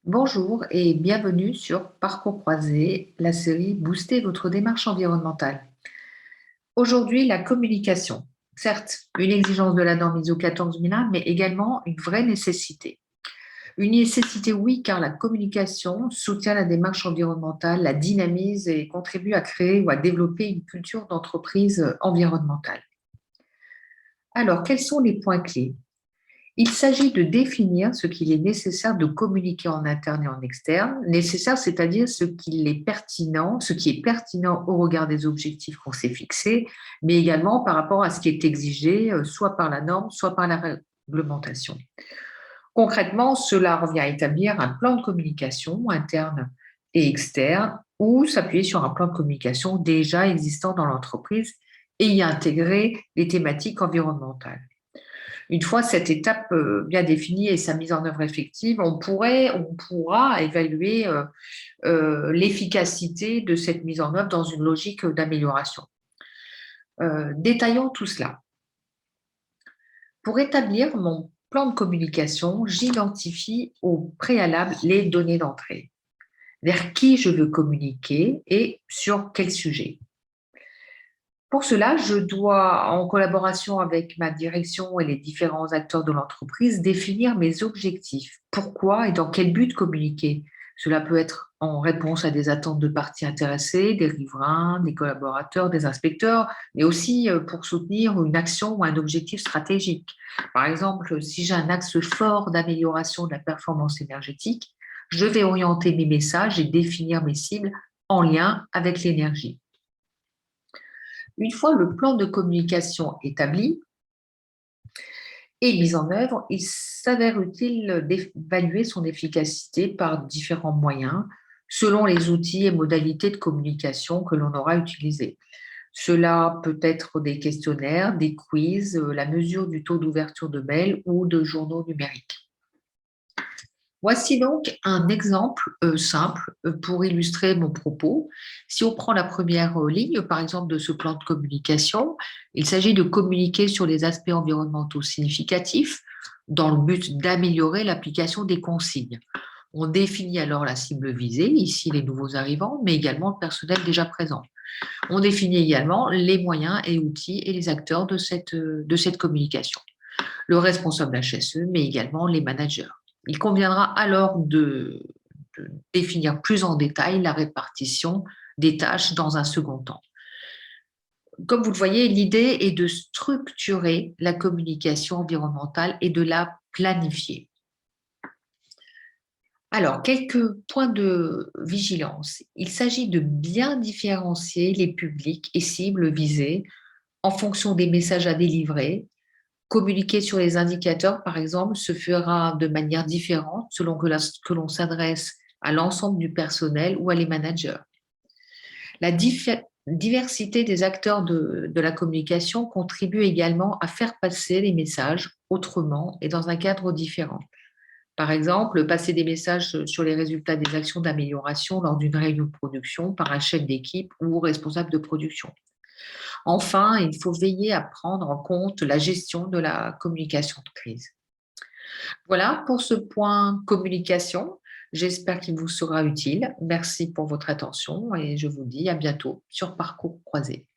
Bonjour et bienvenue sur Parcours croisé, la série Booster votre démarche environnementale. Aujourd'hui, la communication. Certes, une exigence de la norme ISO 14001, mais également une vraie nécessité. Une nécessité, oui, car la communication soutient la démarche environnementale, la dynamise et contribue à créer ou à développer une culture d'entreprise environnementale. Alors, quels sont les points clés? Il s'agit de définir ce qu'il est nécessaire de communiquer en interne et en externe. Nécessaire, c'est-à-dire ce qui est pertinent au regard des objectifs qu'on s'est fixés, mais également par rapport à ce qui est exigé, soit par la norme, soit par la réglementation. Concrètement, cela revient à établir un plan de communication interne et externe ou s'appuyer sur un plan de communication déjà existant dans l'entreprise et y intégrer les thématiques environnementales. Une fois cette étape bien définie et sa mise en œuvre effective, on pourra évaluer l'efficacité de cette mise en œuvre dans une logique d'amélioration. Détaillons tout cela. Pour établir mon plan de communication, j'identifie au préalable les données d'entrée, vers qui je veux communiquer et sur quel sujet. Pour cela, je dois, en collaboration avec ma direction et les différents acteurs de l'entreprise, définir mes objectifs. Pourquoi et dans quel but communiquer? Cela peut être en réponse à des attentes de parties intéressées, des riverains, des collaborateurs, des inspecteurs, mais aussi pour soutenir une action ou un objectif stratégique. Par exemple, si j'ai un axe fort d'amélioration de la performance énergétique, je vais orienter mes messages et définir mes cibles en lien avec l'énergie. Une fois le plan de communication établi et mis en œuvre, il s'avère utile d'évaluer son efficacité par différents moyens selon les outils et modalités de communication que l'on aura utilisés. Cela peut être des questionnaires, des quiz, la mesure du taux d'ouverture de mails ou de journaux numériques. Voici donc un exemple simple pour illustrer mon propos. Si on prend la première ligne, par exemple, de ce plan de communication, il s'agit de communiquer sur les aspects environnementaux significatifs dans le but d'améliorer l'application des consignes. On définit alors la cible visée, ici les nouveaux arrivants, mais également le personnel déjà présent. On définit également les moyens et outils et les acteurs de cette communication. Le responsable HSE, mais également les managers. Il conviendra alors de définir plus en détail la répartition des tâches dans un second temps. Comme vous le voyez, l'idée est de structurer la communication environnementale et de la planifier. Alors, quelques points de vigilance. Il s'agit de bien différencier les publics et cibles visés en fonction des messages à délivrer. Communiquer sur les indicateurs, par exemple, se fera de manière différente selon que l'on s'adresse à l'ensemble du personnel ou à les managers. La diversité des acteurs de la communication contribue également à faire passer les messages autrement et dans un cadre différent. Par exemple, passer des messages sur les résultats des actions d'amélioration lors d'une réunion de production par un chef d'équipe ou responsable de production. Enfin, il faut veiller à prendre en compte la gestion de la communication de crise. Voilà pour ce point communication. J'espère qu'il vous sera utile. Merci pour votre attention et je vous dis à bientôt sur Parcours croisé.